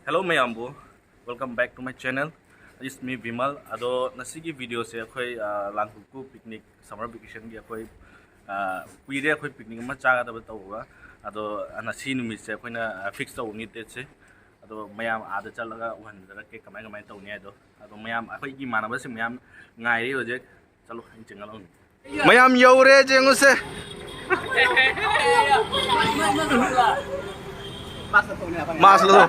Hello mayambu, welcome back to my channel. It's me Vimal. Ado nasigi video se akhoi Langvoku picnic summer vacation gi akhoi kuire akhoi picnic ma chaga da tawwa. Ado nasi numit se akhoi na fix taw ni te se. Ado mayam ada chalaga uhan da ke kamai taw ni ado. Ado mayam akhoi gi manaba se mayam ngai ri hoje. Chalo injengal on. Mayam yore jengu se. Mas lo.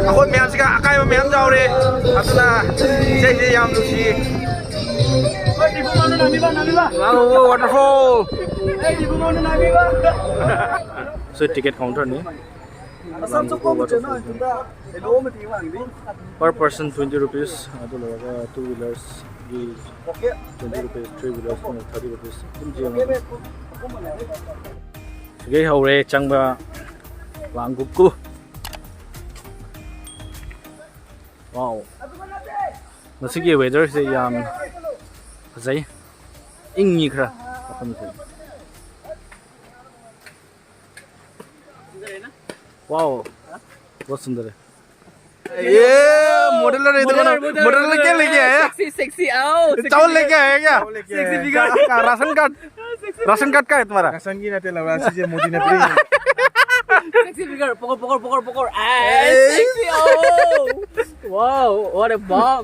Ako miyam sika akay miyam daw rin. Ato na say yam to see. Langvoku Waterfall. So ticket counter ni. Per person 20 rupees. Ato laga 2 wheelers 20 rupees, 3 wheelers 30 rupees. Sige hore changba Langvoku. Wow. Nasigi weather se yam fazai ingi khra apam se. Wow. बहुत सुंदर है ये modeller है इधर modeller क्या लेके आया sexy आओ चावल लेके आया क्या सेक्सी फिगर राशन कार्ड का है तुम्हारा राशन की ना तेल वाला चीज़ मोदी ने फ्री सेक्सी फिगर पकड़ सेक्सी आओ wow what a bog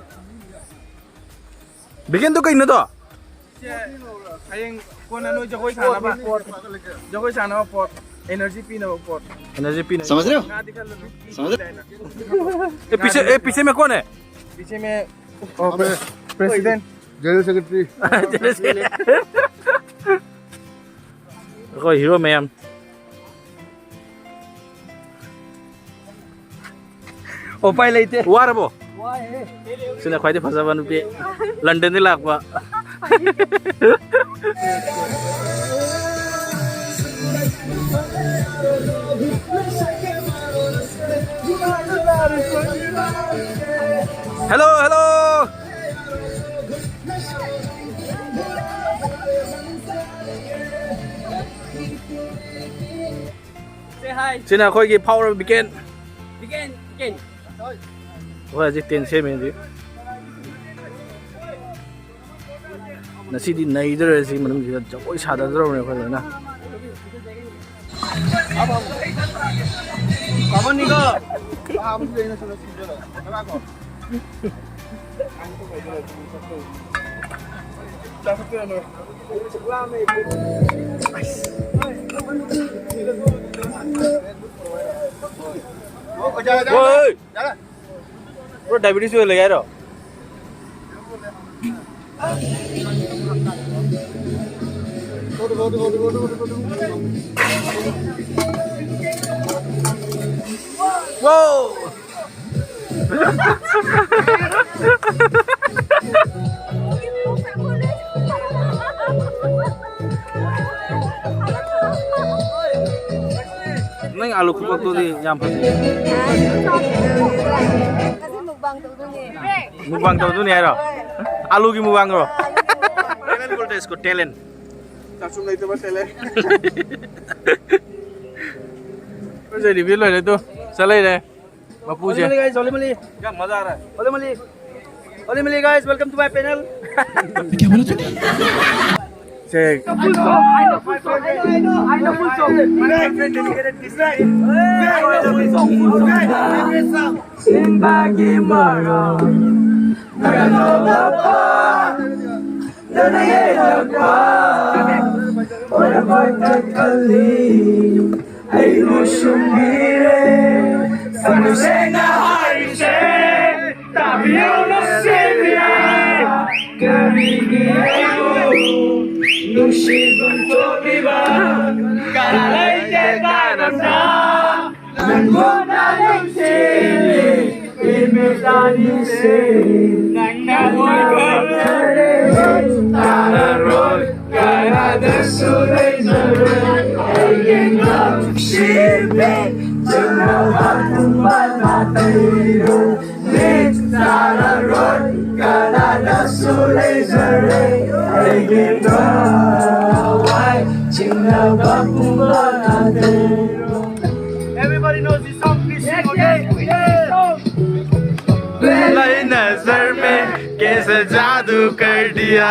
begin तो कहीं ना तो Hayang kung ano jagoy sana ba pot energy pina ba pot समझ रहे हो ये पीछे में कौन है पीछे में प्रेसिडेंट जनरल सेक्रेटरी कोई हीरो मैम ओपाय लेते वाह रे बो सिना ख्वाइदे फसाबा नुपि लंदन नि लाखबा हेलो say hi सिना खोई की पावर बिकेन begin वो जी 10 से में जी नसीदी नहीं इधर ऐसी मतलब जी कोई सादा दरो ने खोई ना kapan nih kok Woi, bro diabetes juga lagi ada. Wow. Neng alu kupat tu di nyampe. Mukbang tu ni ada. Alu ki mukbang ro. Talent बोलते इसको talent. langsung na ito ba tele मुझे review ले ले तो चले रे बापू जी guys, mali क्या मजा आ रहा है mali Only guys, welcome to my panel. Check. I know full song. My friend dedicated Krishnan. I know full song. Sing bagi marang, nagalolapa, nanayelapa, ora ko'y tagkalim, ay nusyumire, sa musena harishe, tabiyaw na silya, karigiyego, nushibang tobiba, kalalay tetanan na, nanguna ng sili, imitanin si, nang namoy kalare, tararoy, karada sulay naroy, ay ginang sibig, jengawang kumanatayo, lit, tararoy, karada sulay naroy, ay ginang jengawang kumanatayo. Everybody knows this song, please sing, okay? लई नजर में कैसे जादू कर दिया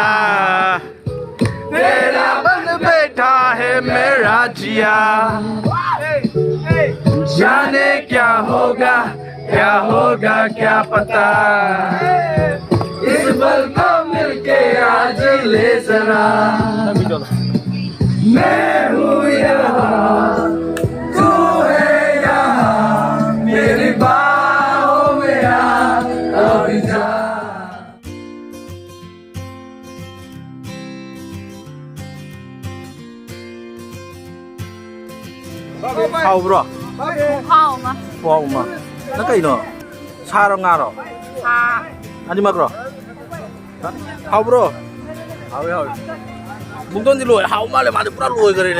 तेरा बन बैठा है मेरा जिया जाने क्या होगा क्या पता इस पल को मिलके आज ले जरा मैं हूँ यहाँ तू है यहाँ मेरी बाहों में आ अभी जा Hao bro, hao mà wow mà, nó cái nó, sa đâu ngà rồi, à anh đi mặc rồi, hao bro, hao rồi, muốn tôn đi lùi, hao mà lại mà được lùi cái này,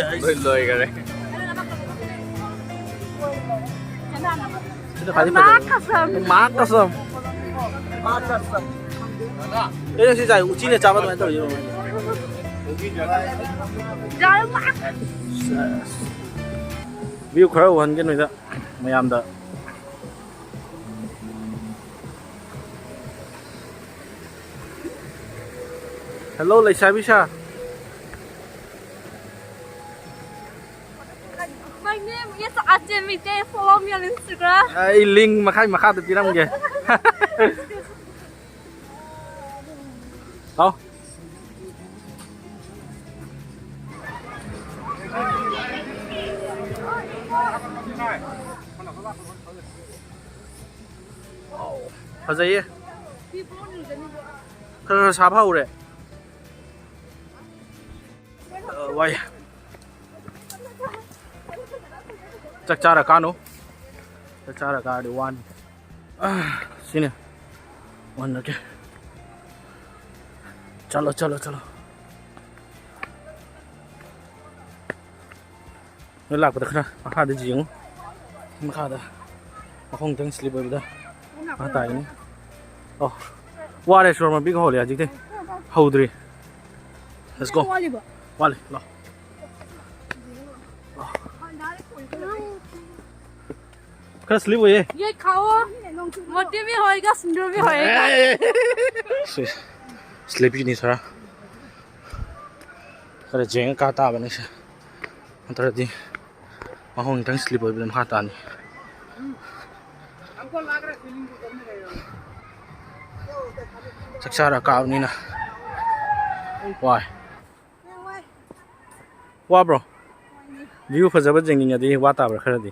lùi cái này, má kasam má kasam, cái này dài, uchi này chả bao giờ tôi rồi, rồi má view khá hơn cái này đó, mày làm đó. Hello, lại sai biết sao? my name is Ajay Meitei, follow me on Instagram. Ai link mà khai được tí năm kìa. Đâu? Fazia? Kalau siapa udah? Why? Chắc chắn là cano. Chắc chắn là cano đi one. Sini. One lagi. Chalo. Nó lạc vào được không? Mà đi giếng. Mà khá đó. Mà không tính sleep ở đây. Mà tại này. Oh. Qua đây rồi mà biết hồ liền chứ thế. Hold đi. Let's go. Wale, lo. Cái sleep vậy? Ye khao một đêm mới hỏi cái sinh mới hỏi cái Sleep gì sao? Cái giếng cá ta bên này sao? Anh ta đi. Mà không tính sleep ở bên khác ta này. Chắc chắn là cao này nè. Why? Wow bro. View phải rất là nhìn đi water bro khá đi.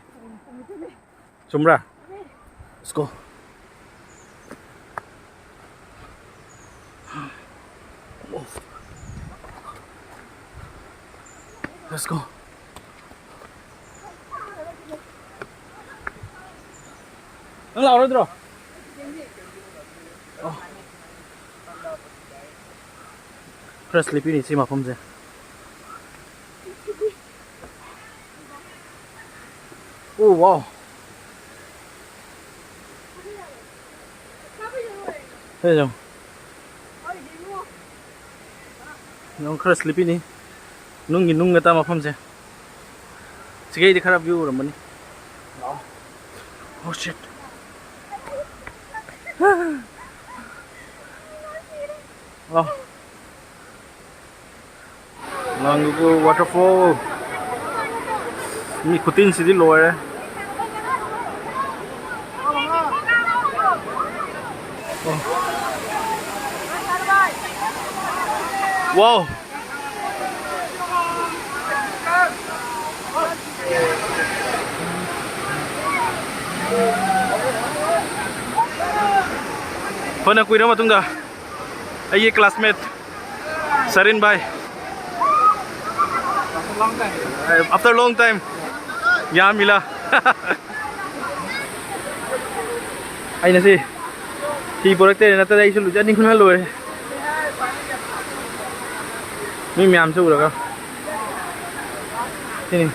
Sumra. Let's go. Let's go. Ang lao rồi. Oh. Press sleepy ni si ma phom je. Oh wow. Thấy không? Nó khá sleepy ni. Nung người ta mà phom je. Sige đi khá view rồi mình. Oh shit. Oh. Langvoku Waterfall. Ni kutin sidi lower. Oh. Wow. Pernah kuih nama tunggu dah. Aye classmate Sarin bhai. After long time. यहाँ मिला. Ay na si. Si porte na ta dai sulu jani khuna lo. Mi myam su ra ka. Ini.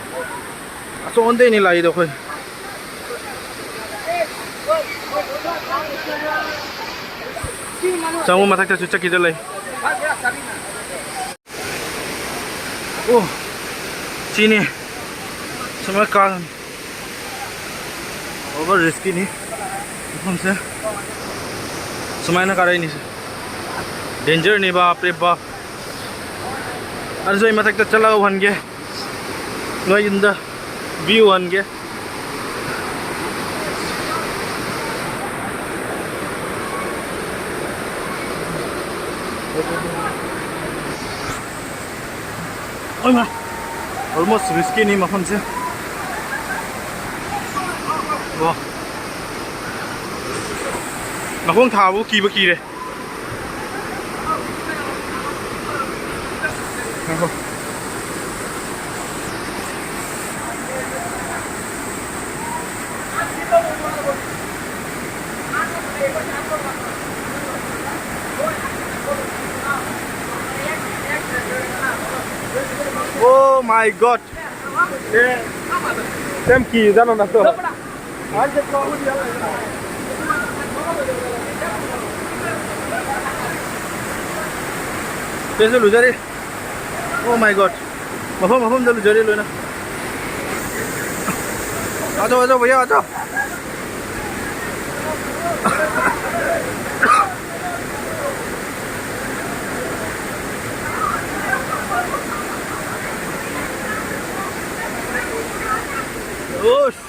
Aso onde ni lai do khoi. Jangan masak tak cuci kita lagi. Oh, sini semua kan. Over risky ni. Macam se. Semua nak karai ni. Danger ni ba, pre ba. Ada masak tak cala wan ge. Noi inda view wan ge. Oh my, almost risky ni macam se. Wah, macam tahu kiba kire. Oh my god. Tem ki zaman na to. Peso lujare. Oh my god. Mafam dah lujare lo na. Ajo bhaiya ajo. Osh.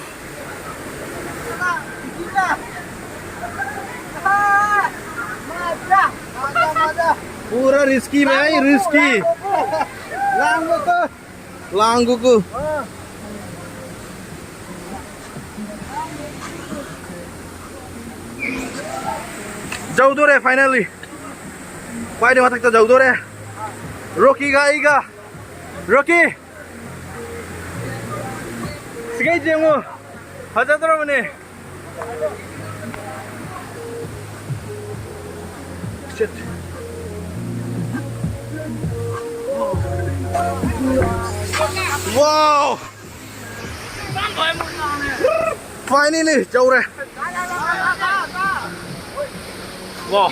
Pura risky bhai, risky. Langvoku. Jauh tu re finally. Why dia matak jauh tu re? Rocky ga. Rocky. Sige jengo. Haja toro mane. Shit. Wow. Finally jauh re. Wow.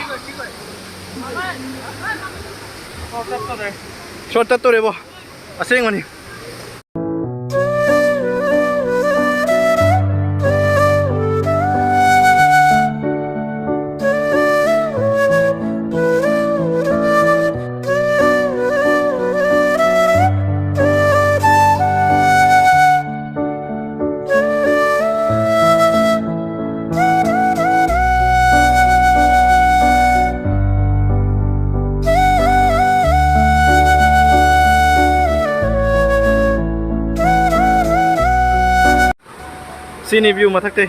Shortcut to re bo. Asing mani. Sini view matak te.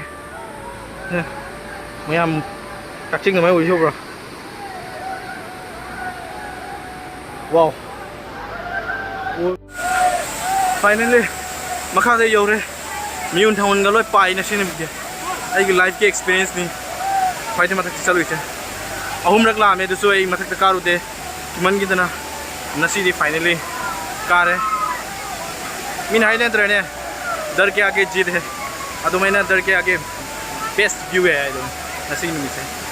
Mayam kakching na may uyo bro. Wow. Finally makha de yore. Miun thawon galoi pai na sini bige. Ai life ke experience ni. Fight matak chalu ite. Ahum rak la me dusu ai matak ta karu de. Kiman gi dana. Nasi di finally car है mean highland रहने दर के आगे जीत है अदो मैंने दर के आगे best view है नसीब में से